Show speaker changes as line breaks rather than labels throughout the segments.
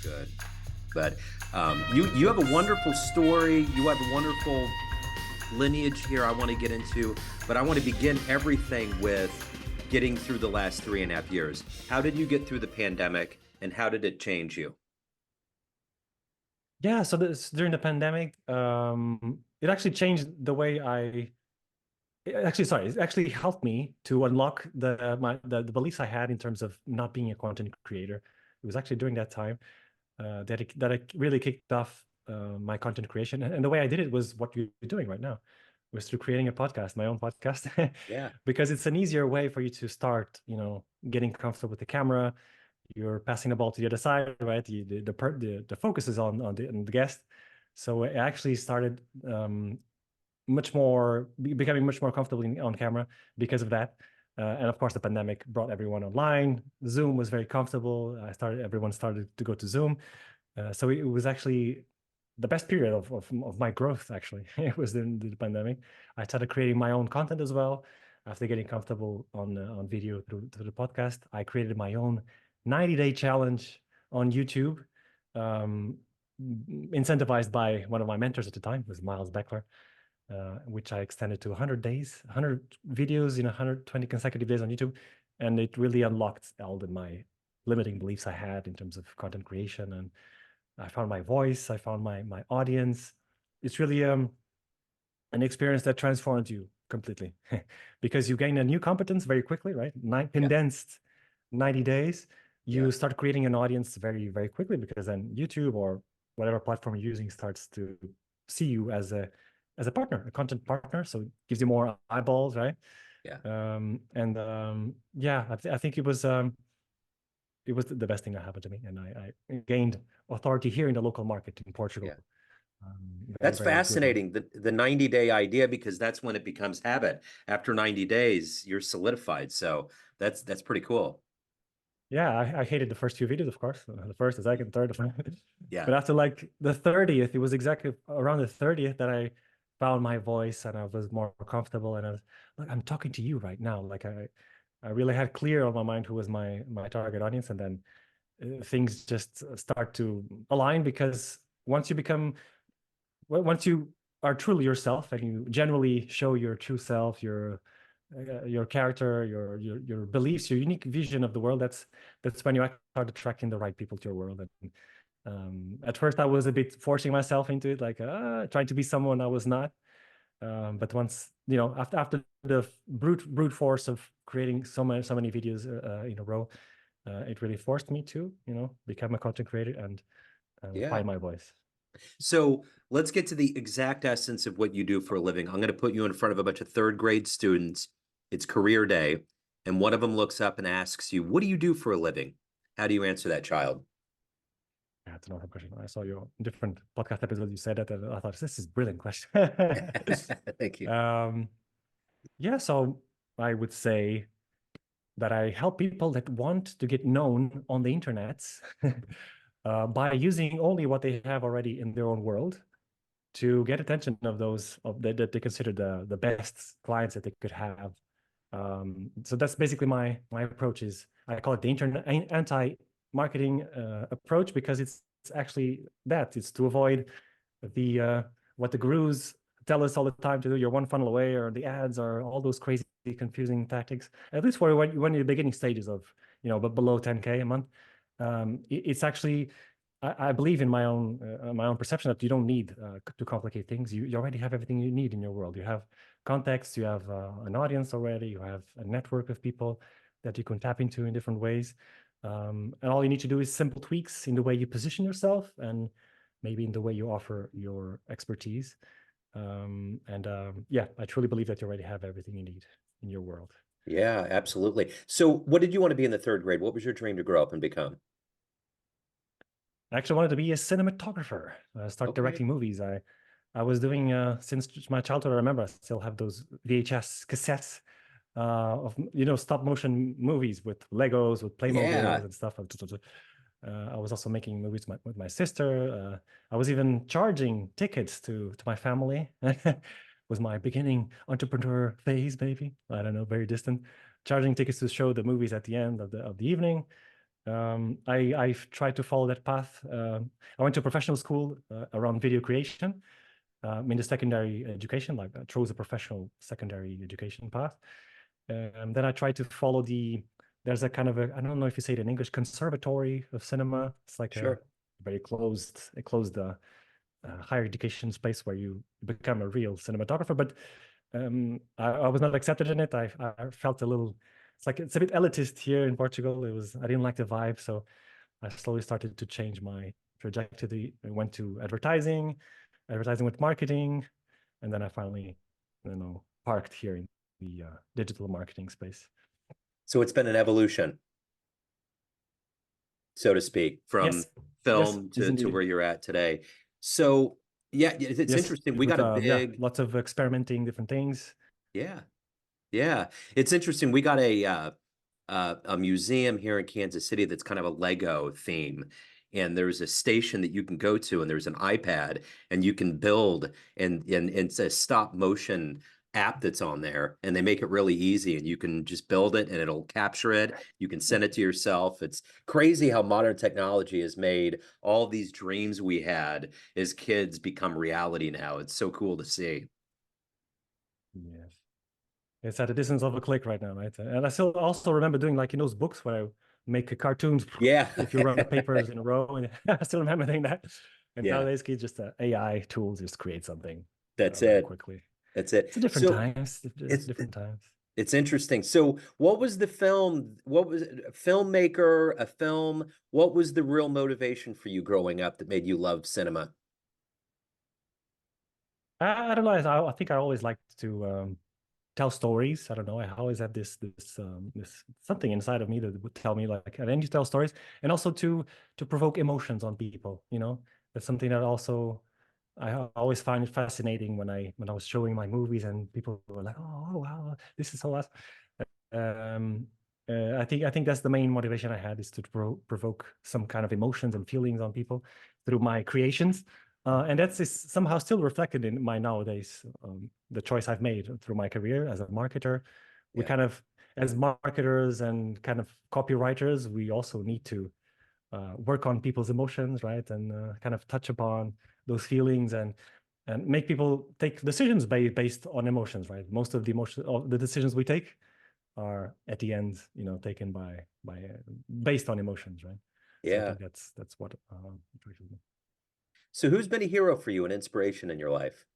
good. But you have a wonderful story. You have a wonderful lineage here I want to get into, but I want to begin everything with getting through the last 3.5 years. How did you get through the pandemic, and how did it change you?
Yeah, so during the pandemic, it actually changed the way it actually helped me to unlock the beliefs I had in terms of not being a content creator. It was actually during that time that it really kicked off my content creation. And the way I did it was what you're doing right now, was through creating a podcast, my own podcast,
Yeah,
because it's an easier way for you to start, getting comfortable with the camera. You're passing the ball to the other side, right? The focus is on the guest. So I actually started becoming much more comfortable on camera because of that. And of course, the pandemic brought everyone online. Zoom was very comfortable. Everyone started to go to Zoom. So it was actually the best period of my growth, actually. It was in the pandemic. I started creating my own content as well. After getting comfortable on video through the podcast, I created my own 90-day challenge on YouTube, um, incentivized by one of my mentors at the time, was Miles Beckler, which I extended to 100 days, 100 videos in 120 consecutive days on YouTube. And it really unlocked all my limiting beliefs I had in terms of content creation. And I found my voice, I found my audience. It's really an experience that transformed you completely because you gain a new competence very quickly, right?
yeah,
Condensed 90 days.
yeah,
You start creating an audience very, very quickly because then YouTube or whatever platform you're using starts to see you as a partner, a content partner. So it gives you more eyeballs, right?
yeah,
And yeah, I think it was the best thing that happened to me, and I gained authority here in the local market in Portugal.
yeah.
Very,
That's
very good way.
fascinating. The 90-day idea, because that's when it becomes habit. After 90 days, you're solidified. So that's pretty cool.
Yeah, I hated the first few videos, of course, the first, the second, third,
Yeah,
but after like the 30th, it was exactly around the 30th that I found my voice and I was more comfortable. And I was like, I'm talking to you right now. Like I really had clear on my mind who was my target audience, and then things just start to align because once you are truly yourself and you generally show your true self, your character, your beliefs, your unique vision of the world, that's when you start attracting the right people to your world. And at first I was a bit forcing myself into it, like trying to be someone I was not. But once, after the brute force of creating so many videos in a row, it really forced me to, become a content creator and
yeah.
find my voice.
So let's get to the exact essence of what you do for a living. I'm going to put you in front of a bunch of third grade students. It's career day, and one of them looks up and asks you, "What do you do for a living?" How do you answer that child?
Yeah, that's another question. I saw your different podcast episodes. You said that, and I thought this is a brilliant question.
Thank you.
um, yeah, so I would say that I help people that want to get known on the internet by using only what they have already in their own world to get attention of those that they consider the best clients that they could have. So that's basically my approach. Is I call it the internet anti-marketing approach because it's actually that. It's to avoid the what the gurus tell us all the time to do. You're one funnel away, or the ads, or all those crazy, confusing tactics. At least for when you're the beginning stages of, but below 10K a month, it's actually. I believe in my own perception that you don't need to complicate things. You already have everything you need in your world. You have context, you have an audience already, you have a network of people that you can tap into in different ways. And all you need to do is simple tweaks in the way you position yourself and maybe in the way you offer your expertise. And yeah, I truly believe that you already have everything you need in your world.
Yeah, absolutely. So, what did you want to be in the third grade? What was your dream to grow up and become?
I actually wanted to be a cinematographer, start
Okay.
directing movies. I was doing since my childhood. I remember I still have those VHS cassettes of stop motion movies with Legos, with Playmobiles
Yeah.
and stuff. I was also making movies with my sister. I was even charging tickets to my family. Was my beginning entrepreneur phase, maybe. I don't know, very distant. Charging tickets to show the movies at the end of the evening. I've tried to follow that path. I went to a professional school around video creation. In the secondary education, like I chose a professional secondary education path. Then I tried to follow there's a kind of I don't know if you say it in English, conservatory of cinema. It's like a
Sure.
very closed higher education space where you become a real cinematographer. But I was not accepted in it. I felt a little, it's a bit elitist here in Portugal. I didn't like the vibe. So I slowly started to change my trajectory. I went to advertising with marketing, and then I finally, parked here in the digital marketing space.
So it's been an evolution, so to speak,
Yes,
from
yes,
film
yes,
to
indeed.
where you're at today. So yeah, it's
Yes,
interesting. We
with
got a
yeah,
big,
lots of experimenting different things.
yeah, yeah. It's interesting. We got a museum here in Kansas City that's kind of a Lego theme. And there's a station that you can go to, and there's an iPad, and you can build, and it's a stop motion app that's on there, and they make it really easy, and you can just build it, and it'll capture it. You can send it to yourself. It's crazy how modern technology has made all these dreams we had as kids become reality now. It's so cool to see.
Yes. It's at a distance of a click right now, right? And I still also remember doing like in those books where I make a cartoons
Yeah.
if you run papers in a row. And I still remember doing that. And
Yeah,
nowadays, it's just an AI tool just create something
that's
very
it.
quickly.
That's it.
It's a different
So
times, just
it's
different times.
it's interesting. So what was the film? What was it? A filmmaker, a film? What was the real motivation for you growing up that made you love cinema?
I don't know. I think I always liked to tell stories. I don't know. I always had this something inside of me that would tell me like, and then you tell stories, and also to provoke emotions on people. That's something that also I always find it fascinating when I was showing my movies and people were like, oh wow, this is so awesome. Um, I think that's the main motivation I had is to provoke some kind of emotions and feelings on people through my creations. And that's is somehow still reflected in my nowadays, the choice I've made through my career as a marketer. We
Yeah,
kind of, as marketers and kind of copywriters, we also need to work on people's emotions, right? And kind of touch upon those feelings and make people take decisions based on emotions, right? Most of the decisions we take are at the end, taken by based on emotions, right? So I
yeah.
think that's what attracted me.
So who's been a hero for you, an inspiration in your life?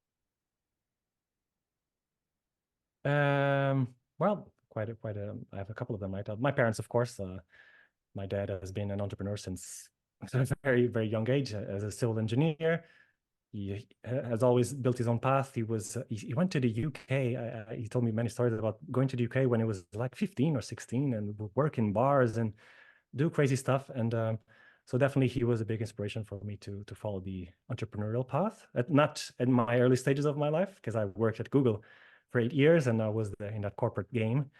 Well, quite a. I have a couple of them, right? My parents, of course. My dad has been an entrepreneur since a very, very young age as a civil engineer. He has always built his own path. He went to the UK. He told me many stories about going to the UK when he was like 15 or 16 and would work in bars and do crazy stuff. And so definitely he was a big inspiration for me to follow the entrepreneurial path. Not in my early stages of my life, because I worked at Google for 8 years and I was there in that corporate game.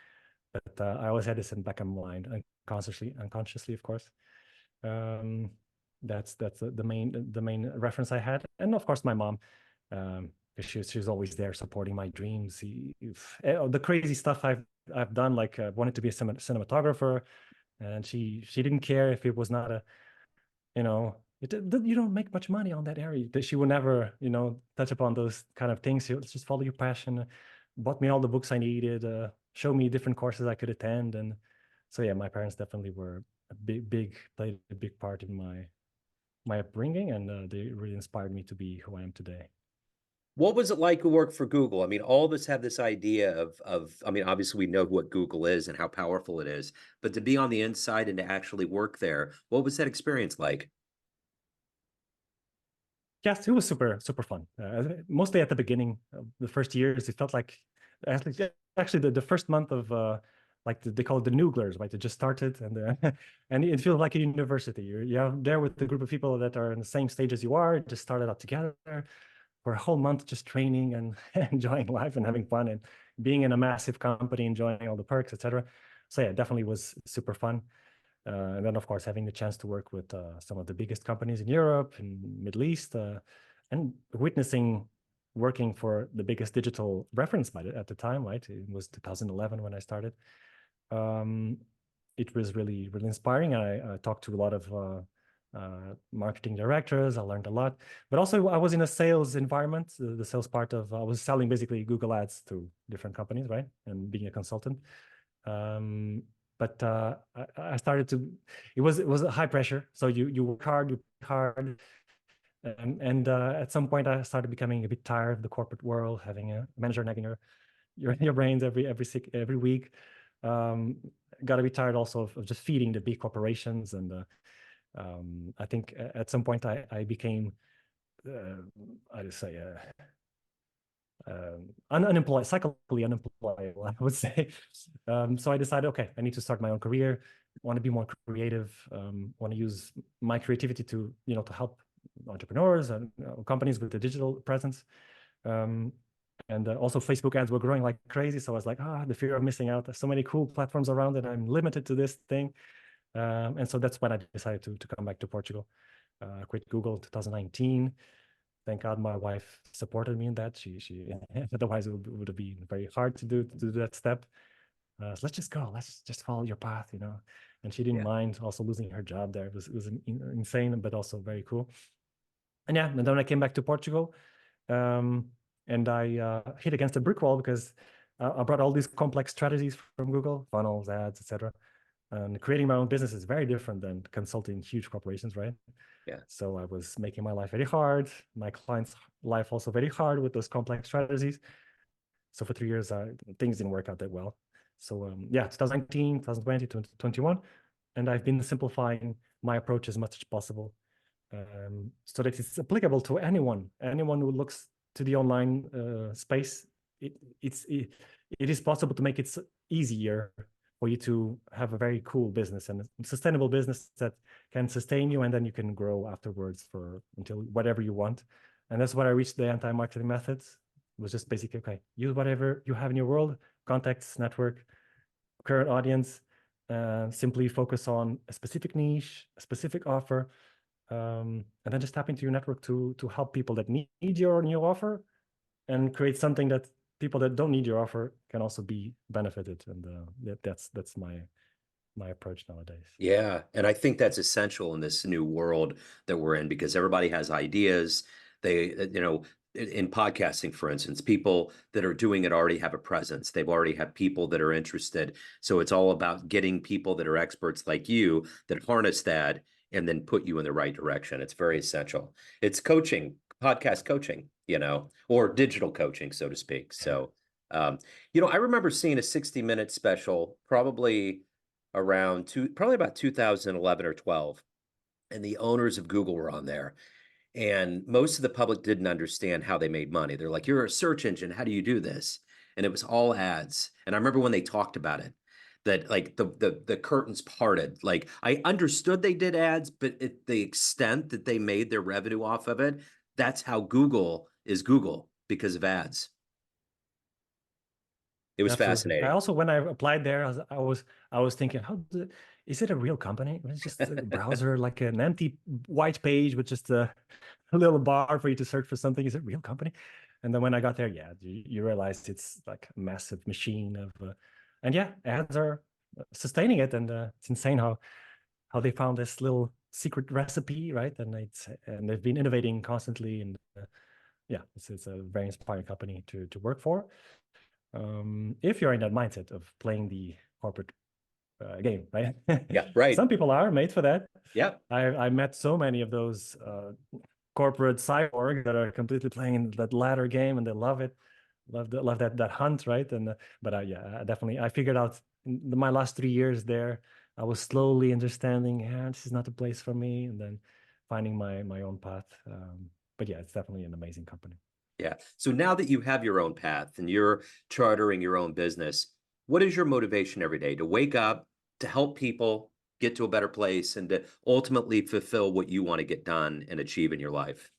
But I always had this in the back of my mind, unconsciously, of course. Um, that's the main reference I had, and of course my mom. 'Cause she's always there supporting my dreams. The crazy stuff I've done, like wanted to be a cinematographer, and she didn't care if it was not you don't make much money on that area. That she would never touch upon those kind of things. She'll just follow your passion. Bought me all the books I needed. Show me different courses I could attend, and so yeah, my parents definitely were a big played a big part in my upbringing, and they really inspired me to be who I am today.
What was it like to work for Google? I mean, all of us have this idea of I mean, obviously we know what Google is and how powerful it is, but to be on the inside and to actually work there, what was that experience like?
Yes, it was super fun. Mostly at the beginning, the first years, it felt like actually the first month of like they call it the nooglers, right? They just started and it feels like a university. You're there with the group of people that are in the same stage as you are, just started out together for a whole month, just training and enjoying life and having fun and being in a massive company, enjoying all the perks, etc. So yeah, definitely was super fun. And then, of course, having the chance to work with some of the biggest companies in Europe and Middle East, and witnessing working for the biggest digital reference at the time, right? It was 2011 when I started. Um, it was really, really inspiring. I talked to a lot of marketing directors. I learned a lot, but also I was in a sales environment. The sales part of I was selling basically Google Ads to different companies, right? And being a consultant. But I started to. It was a high pressure. So you work hard, you play hard, and at some point I started becoming a bit tired of the corporate world, having a manager nagging your brains every week. Got to be tired also of just feeding the big corporations, and I think at some point I became I just say unemployed, psychologically unemployable, I would say. So I decided, okay, I need to start my own career. Want to be more creative. Want to use my creativity to to help entrepreneurs and companies with the digital presence. Um, and also Facebook ads were growing like crazy. So I was like, the fear of missing out. There's so many cool platforms around and I'm limited to this thing. And so that's when I decided to come back to Portugal. Quit Google 2019. Thank God my wife supported me in that. She otherwise it would have been very hard to do that step. So let's just go. Let's just follow your path, And she didn't
Yeah.
mind also losing her job there. It was insane, but also very cool. And yeah, and then I came back to Portugal, and I hit against a brick wall because I brought all these complex strategies from Google, funnels, ads, etc. And creating my own business is very different than consulting huge corporations, right?
Yeah.
So I was making my life very hard, my clients' life also very hard with those complex strategies. So for 3 years, things didn't work out that well. So yeah, 2019, 2020, 2021, and I've been simplifying my approach as much as possible, so that it's applicable to anyone who looks to the online space. It is possible to make it easier for you to have a very cool business and a sustainable business that can sustain you, and then you can grow afterwards until whatever you want. And that's what I reached the anti-marketing methods. It was just basically, okay, use whatever you have in your world, contacts, network, current audience, simply focus on a specific niche, a specific offer, and then just tap into your network to help people that need your new offer, and create something that people that don't need your offer can also be benefited. And that's my approach nowadays.
Yeah, and I think that's essential in this new world that we're in because everybody has ideas. They, in podcasting, for instance, people that are doing it already have a presence. They've already have people that are interested. So it's all about getting people that are experts like you that harness that and then put you in the right direction. It's very essential. It's coaching, podcast coaching, or digital coaching, so to speak. So, I remember seeing a 60-minute special probably about 2011 or 12, and the owners of Google were on there, and most of the public didn't understand how they made money. They're like, you're a search engine, how do you do this? And it was all ads. And I remember when they talked about it, that like the curtains parted. Like I understood they did ads, but the extent that they made their revenue off of it, that's how Google is Google, because of ads. It was
Absolutely. I
fascinating.
also, when I applied there, I was thinking, is it a real company? It's just a browser, like an empty white page with just a little bar for you to search for something. Is it a real company? And then when I got there, yeah, you realize it's like a massive machine and yeah, ads are sustaining it, and it's insane how they found this little secret recipe, right? And they've been innovating constantly, and yeah, it's a very inspiring company to work for. If you're in that mindset of playing the corporate game, right?
Yeah, right.
Some people are made for that.
Yeah.
I met so many of those corporate cyborgs that are completely playing that ladder game, and they love it, love that hunt, right? And but yeah, definitely, I figured out in my last 3 years there, I was slowly understanding, yeah, this is not the place for me, and then finding my own path. But yeah, it's definitely an amazing company.
Yeah. So now that you have your own path and you're chartering your own business, what is your motivation every day to wake up, to help people get to a better place, and to ultimately fulfill what you want to get done and achieve in your life?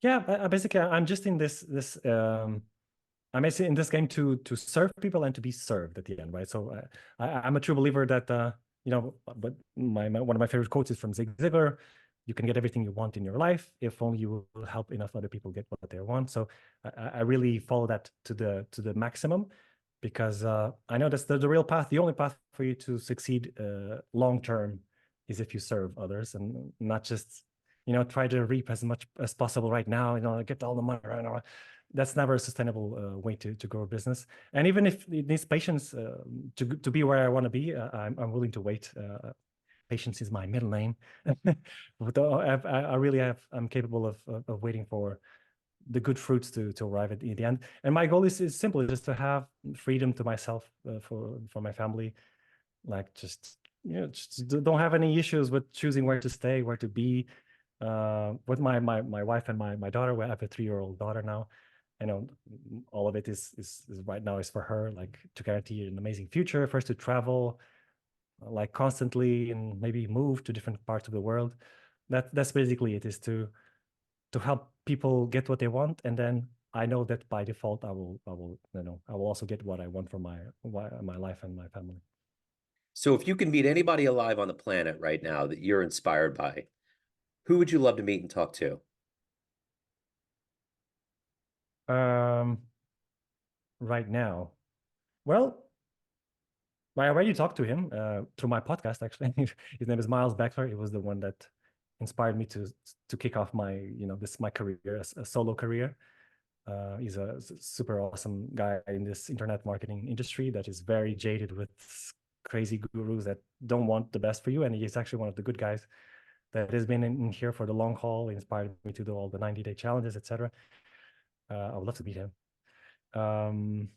Yeah, basically, I'm just in I'm basically in this game to serve people and to be served at the end, right? So I'm a true believer that but one of my favorite quotes is from Zig Ziglar: "You can get everything you want in your life if only you will help enough other people get what they want." So I really follow that to the maximum, because I know that's the real path. The only path for you to succeed long term is if you serve others and not just try to reap as much as possible right now. Get all the money right now. That's never a sustainable way to grow a business. And even if it needs patience to be where I want to be, I'm willing to wait. Patience is my middle name. But I really I'm capable of waiting for the good fruits to arrive at the end. And my goal is simple, just to have freedom to myself for my family. Like just don't have any issues with choosing where to stay, where to be. With my wife and my daughter, we have a 3-year-old daughter now. I know all of it is right now is for her, like to guarantee an amazing future, first to travel like constantly and maybe move to different parts of the world. That's basically it, is to help people get what they want, and then I know that by default I will also get what I want from my life and my family.
So if you can meet anybody alive on the planet right now that you're inspired by, who would you love to meet and talk to?
Um, right now, well, I already talked to him through my podcast. Actually, his name is Miles Beckler. He was the one that inspired me to kick off my this my career, a solo career. He's a super awesome guy in this internet marketing industry that is very jaded with crazy gurus that don't want the best for you. And he's actually one of the good guys that has been in here for the long haul. He inspired me to do all the 90-day challenges, etc. I would love to meet him. Um,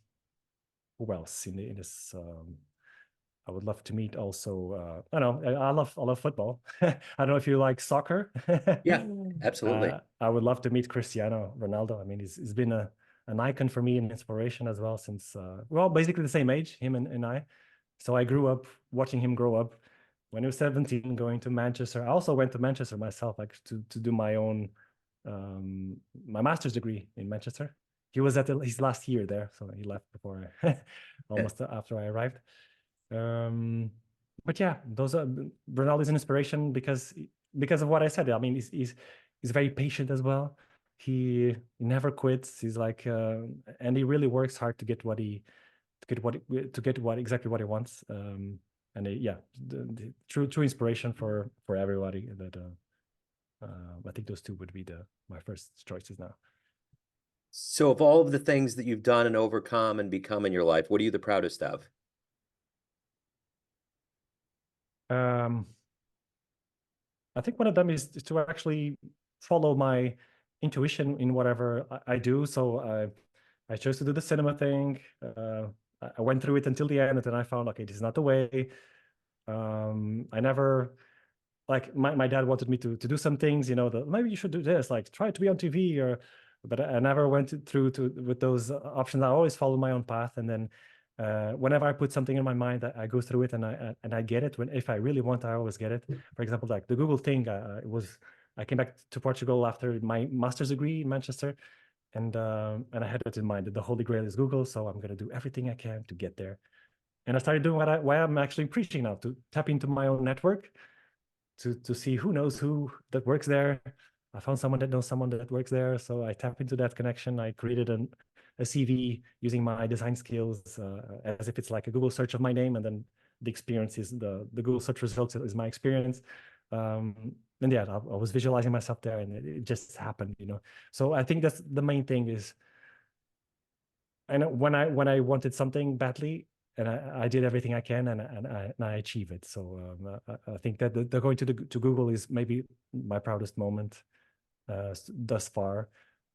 who else in this? I would love to meet also. I don't know. I love football. I don't know if you like soccer.
Yeah, absolutely.
I would love to meet Cristiano Ronaldo. I mean, he's been an icon for me and inspiration as well since well, basically the same age, him and I. So I grew up watching him grow up. When he was 17, going to Manchester. I also went to Manchester myself, like to do my own my master's degree in Manchester. He was at his last year there, so he left before almost after I arrived. Um, but yeah, those are Ronaldo is an inspiration because of what I said. I mean, he's very patient as well. He never quits. He's like, and he really works hard to get what exactly what he wants. And yeah, the true inspiration for everybody. That I think those two would be my first choices now.
So of all of the things that you've done and overcome and become in your life, what are you the proudest of?
Um, I think one of them is to actually follow my intuition in whatever I do. So I chose to do the cinema thing. I went through it until the end, and then I found, okay, this is not the way. I never like my dad wanted me to do some things, that maybe you should do this, like try to be on TV, but I never went through to with those options. I always followed my own path, and then whenever I put something in my mind, I go through it, and I get it. If I really want, I always get it. For example, like the Google thing, I came back to Portugal after my master's degree in Manchester, and I had it in mind that the holy grail is Google, so I'm gonna do everything I can to get there. And I started doing why I'm actually preaching now, to tap into my own network, to see who knows who that works there. I found someone that knows someone that works there, so I tapped into that connection. I created a CV using my design skills, as if it's like a Google search of my name, and then the experience is the Google search results is my experience. And yeah, I was visualizing myself there, and it just happened. So I think that's the main thing is, I know when I wanted something badly, and I did everything I can, and I achieve it. So I think that the going to Google is maybe my proudest moment thus far,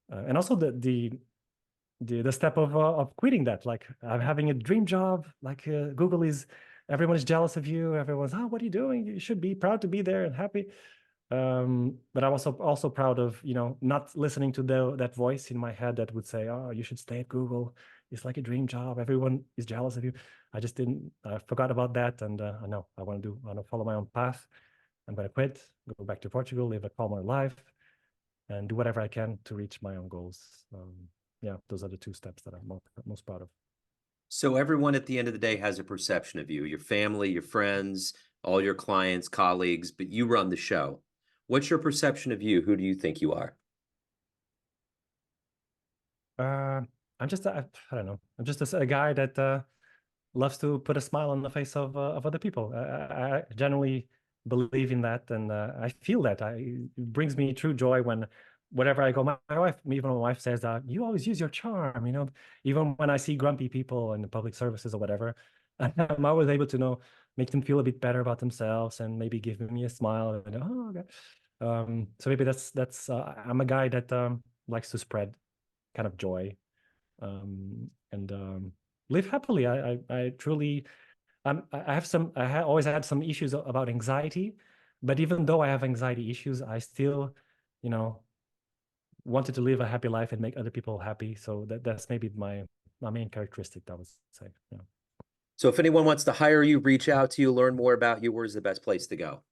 and also the step of quitting that. Like, I'm having a dream job. Like, Google is, everyone is jealous of you. Everyone's, oh, what are you doing? You should be proud to be there and happy. But I'm also proud of not listening to that voice in my head that would say, oh, you should stay at Google. It's like a dream job. Everyone is jealous of you. I forgot about that, and no, I want to follow my own path. I'm going to quit, go back to Portugal, live a calmer life, and do whatever I can to reach my own goals. Yeah, those are the two steps that I'm most proud of.
So everyone at the end of the day has a perception of you, your family, your friends, all your clients, colleagues, but you run the show. What's your perception of you? Who do you think you are?
Uh, I'm just I don't know. I'm just a guy that loves to put a smile on the face of other people. I generally believe in that, and I feel that. It brings me true joy when, whenever I go, my wife, even my wife says that you always use your charm. Even when I see grumpy people in the public services or whatever, I'm always able to make them feel a bit better about themselves and maybe give me a smile. And oh, okay. So maybe that's I'm a guy that likes to spread kind of joy, and live happily. I truly, I have some, always had some issues about anxiety, but even though I have anxiety issues, I still, you know, wanted to live a happy life and make other people happy. So that's maybe my main characteristic, I would say. Yeah.
So if anyone wants to hire you, reach out to you, learn more about you, where's the best place to go?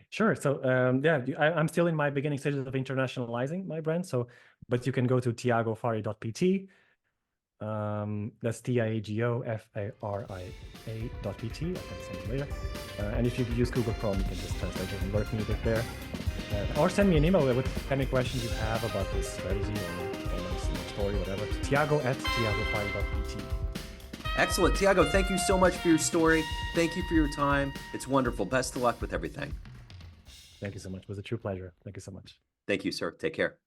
Sure. So yeah, I'm still in my beginning stages of internationalizing my brand. So, but you can go to tiagofaria.pt. That's TIAGOFARIA.pt. I can send you later. And if you use Google Chrome, you can just translate it and work me with there. Or send me an email with any questions you have about this strategy or my story, whatever. Tiago@tiagofaria.pt.
Excellent. Tiago, thank you so much for your story. Thank you for your time. It's wonderful. Best of luck with everything.
Thank you so much. It was a true pleasure. Thank you so much.
Thank you, sir. Take care.